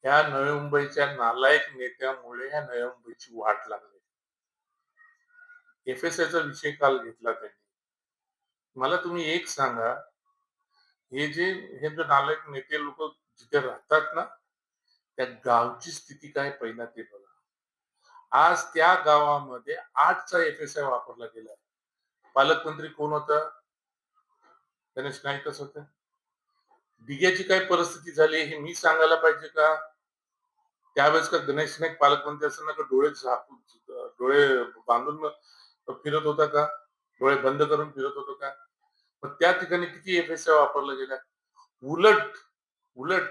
ह्या नवी मुंबईच्या नालायक नेत्यामुळे ह्या नवी मुंबईची वाट लागली. एफ-एस-आयचा विषय काल घेतला त्यांनी. मला तुम्ही एक सांगा, हे जे नालायक नेते लोकं जिथे राहतात ना, त्या गावची स्थिती काय पहिला ते बघा. आज त्या गावामध्ये 8चा एफ-एस-आय वापरला गेला. पालकमंत्री कोण होता? गणेश नाईकच होते. दिघ्याची काय परिस्थिती झाली हे मी सांगायला पाहिजे का? त्यावेळेस का गणेश नाईक पालकमंत्री असताना का डोळे झाकून डोळे बांधून फिरत होता का? डोळे बंद करून फिरत होतो का? मग त्या ठिकाणी किती एफ-एस-आय वापरला गेला. उलट उलट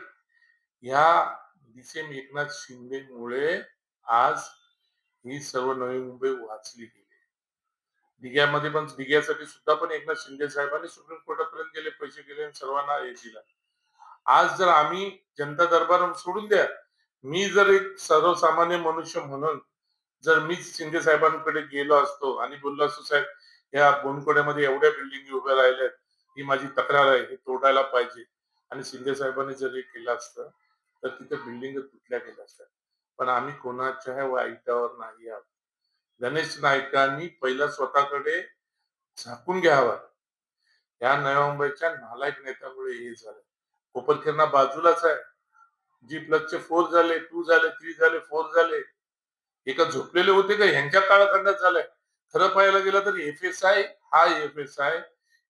ह्या डीसीएम एकनाथ शिंदेमुळे आज ही सर्व नवी मुंबई वाचली गेली. दिघ्यामध्ये पण दिघ्यासाठी सुद्धा पण एकनाथ शिंदे साहेबांनी सुप्रीम कोर्टापर्यंत गेले, पैसे गेले आणि सर्वांना हे दिलं. आज जर आम्ही जनता दरबार सोडून द्या, मी जर एक सर्वसामान्य मनुष्य म्हणून जर मीच शिंदे साहेबांकडे गेलो असतो आणि बोललो असतो, साहेब या बोनकोड्यामध्ये एवढ्या बिल्डिंगी उभ्या राहिल्यात, ही माझी तक्रार आहे, हे तोडायला पाहिजे. आणि शिंदे साहेबांनी जर हे केलं असतं, तर तिथे बिल्डिंग तुटल्या गेल्या असत्या. पण आम्ही कोणाच्याही वाईटावर नाही आहोत. गणेश नाईकांनी पहिलं स्वतःकडे झाकून घ्यावं. या नव्या मुंबईच्या नालायक नेत्यामुळे हे झालं. कोपरखैरणा बाजूलाच आहे. जी प्लसचे 4 झाले, 2 झाले, 3 झाले, 4 झाले. हे का झोपलेले होते का? ह्यांच्या कालखंडात झालंय. खरं पाहायला गेलं तर एफ-एस-आय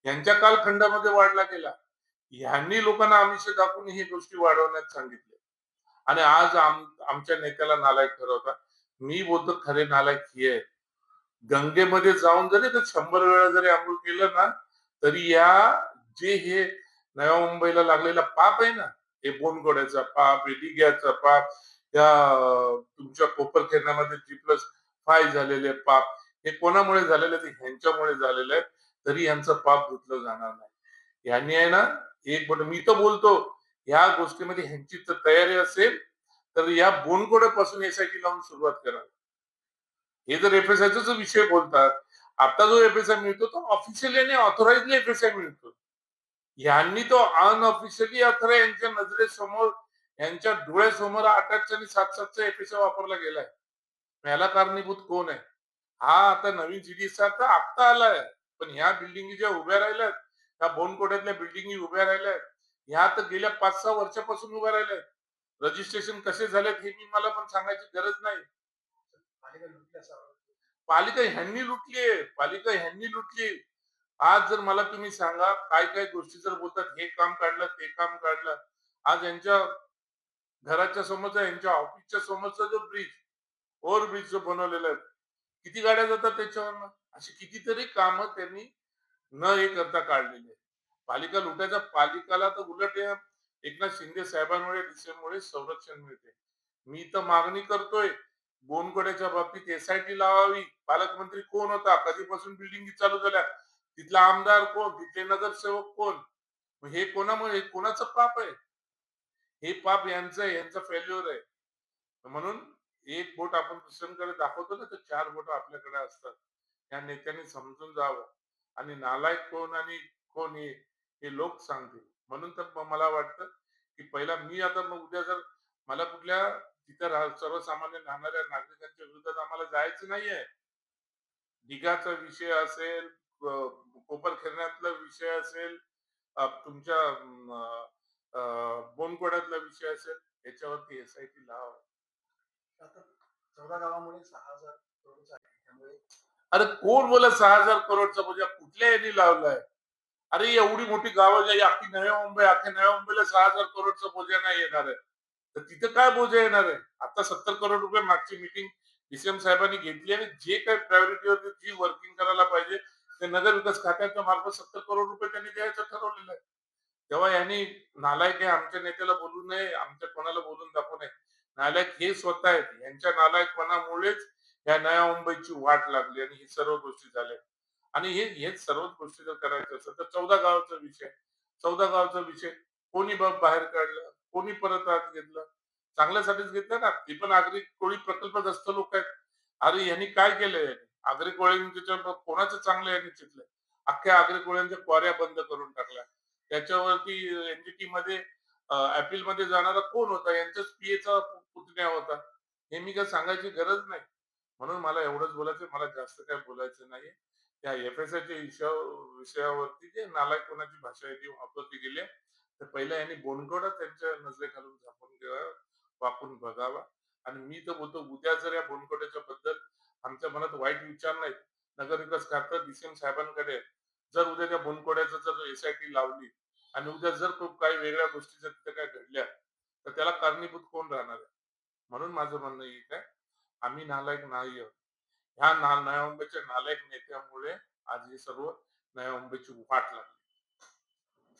यांच्या कालखंडामध्ये वाढला गेला. ह्यांनी लोकांना आमिष दाखवून ही गोष्टी वाढवण्यात सांगितले. आणि आज आमच्या नेत्याला नालायक ठरवतात. मी बोलतो खरे नालायक हे आहेत. गंगेमध्ये जाऊन जरी ते 100 वेळा जरी अंघोळ केलं ना, तरी हे नव्या मुंबईला लागलेला पाप आहे ना, हे बोनगोड्याचा पाप, हे डिग्याचा पाप, त्या तुमच्या कोपरखैरणामध्ये G+5 झालेले पाप, हे कोणामुळे झालेले ते ह्यांच्यामुळे झालेले आहेत. तरी यांचं पाप धुतलं जाणार नाही. यांनी आहे ना, मी तर बोलतो, ह्या गोष्टीमध्ये ह्यांची जर तयारी असेल, तर या बोनगोड्यापासून एस-आय-टी लावून सुरुवात करा. हे जर एफ-एस-आयचा जो विषय बोलतात, आता जो एफ-एस-आय मिळतो तो ऑफिशियली आणि ऑथराइज्ड एफ-एस-आय मिळतो. यांनी तो अनऑफिशियली अथवा यांच्या नजरेसमोर, यांच्या डोळ्यासमोर 8-8चा आणि 7-7चा एफ-एस-आय वापरला गेलाय. याला कारणीभूत कोण आहे? हा आता नवीन जीडीएसचा तर आत्ता आलाय. पण ह्या बिल्डिंगी ज्या उभ्या राहिल्यात, त्या बोनकोड्यातल्या बिल्डिंगी उभ्या राहिल्यात, ह्या तर गेल्या 5-6 वर्षापासून उभ्या राहिल्यात. रजिस्ट्रेशन कसे झालेत हे मला पण सांगायची गरज नाही. पालिका ह्यांनी लुटली. आज जर मला तुम्ही सांगा, काय काय गोष्टी जर बोलतात, हे काम काढलं, ते काम काढलं. आज यांच्या घराच्या समोरचा, यांच्या ऑफिसच्या समोरचा जो ओव्हरब्रिज जो बनवलेला आहे, किती गाड्या जातात त्याच्यावरनं? अशी कितीतरी कामं त्यांनी न हे करता काढलेली आहे. पालिका लुटायचा, पालिकाला तर उलट या एकनाथ शिंदे साहेबांमुळे, डीसीएममुळे संरक्षण मिळते. मी तर मागणी करतोय, बोनकोड्याच्या बाबतीत एस-आय-टी लावावी. पालकमंत्री कोण होता? कधीपासून बिल्डिंगी चालू झाल्या? तिथला आमदार कोण? तिथले नगरसेवक कोण? मग हे कोणामुळे, कोणाचं पाप आहे? हे पाप यांचं आहे, यांचं फेल्युअर आहे. म्हणून एक बोट आपण दुसऱ्यांकडे दाखवतो ना, तर 4 बोट आपल्याकडे असतात. या नेत्यांनी समजून जावं. आणि नालायक कोण आणि कोण हे लोक सांगतील. म्हणून तर मला वाटतं, की पहिला मी आता मग उद्या जर मला कुठल्या तिथे सर्वसामान्य राहणाऱ्या नागरिकांच्या विरोधात आम्हाला जायचं नाहीये. दिघाचा विषय असेल, कोपरखैरण्यातला विषय असेल, तुमच्या बोनकोड्यातला विषय असेल, याच्यावरती एस-आय-टी लावा. आता 14 गावामुळे 6,000 करोडचा आहे. त्यामुळे अरे कोण बोला 6,000 करोडचा बोजा कुठल्या यांनी लावलाय? अरे एवढी मोठी गावं जी अख्खी नवी मुंबई, अख्ख्या नव्या मुंबईला 6,000 करोडचा बोजा नाही येणार आहे. तर तिथं काय बोजा येणार आहे? आता 70 करोड रुपये मागची मीटिंग डीसीएम साहेबांनी घेतली आणि जे काही प्रायोरिटीवर जी वर्किंग करायला पाहिजे, ते नगर विकास खात्याच्या मार्फत 70 करोड रुपये त्यांनी द्यायचं ठरवलेलं आहे. तेव्हा यांनी नालायक आहे आमच्या नेत्याला बोलू नये, आमच्या कोणाला बोलून दाखवू नये. नालायक हे स्वतः आहेत. यांच्या नालायकपणामुळेच या नव्या मुंबईची वाट लागली आणि ही सर्व गोष्टी झाल्या. आणि हेच सर्वच गोष्टी जर करायचं असेल तर 14 गावचा विषय कोणी बाहेर काढलं, कोणी परत आत घेतलं? चांगल्यासाठीच घेतलं ना. ती पण आगरी कोळी प्रकल्पग्रस्त लोक आहेत. अरे यांनी काय केलंय? आगरी कोळींच्या कोणाचं चांगलं यांनी चितलंय? अख्ख्या आगरी कोळ्यांच्या क्वाऱ्या बंद करून टाकल्या. त्याच्यावरती एनजीटी मध्ये मध्ये जाणारा कोण होता? यांच्याच पीएचा पुतण्या होता. हे मी काही सांगायची गरज नाही. म्हणून मला एवढंच बोलायचं मला जास्त काही बोलायचं नाही. त्या एफ-एस-आयच्या विषयावरती जे नालायकपणाची भाषा आहे ती वापरली गेली आहे. तर पहिला यांनी बोनकळा त्यांच्या नजरेखालून झाकून घ्यावा, वाकून बघावा आणि मी तर बोलतो उद्या जर या बोनकळ्याच्या बद्दल आमच्या मनात वाईट विचार नाहीत. नगरविकास खातं डी-सी-एम साहेबांकडे आहे. जर उद्या त्या बोनकळ्याचं जर एस-आय-टी लावली आणि उद्या जर खूप काही वेगळ्या गोष्टी जर तिथे काही घडल्या, तर त्याला कारणीभूत कोण राहणार आहे? म्हणून माझं म्हणणं एक आहे, आम्ही नालायक नाही आहोत. ह्या नवी मुंबईच्या नालायक नेत्यामुळे आज हे सर्व नव्या मुंबईची वाट लागली.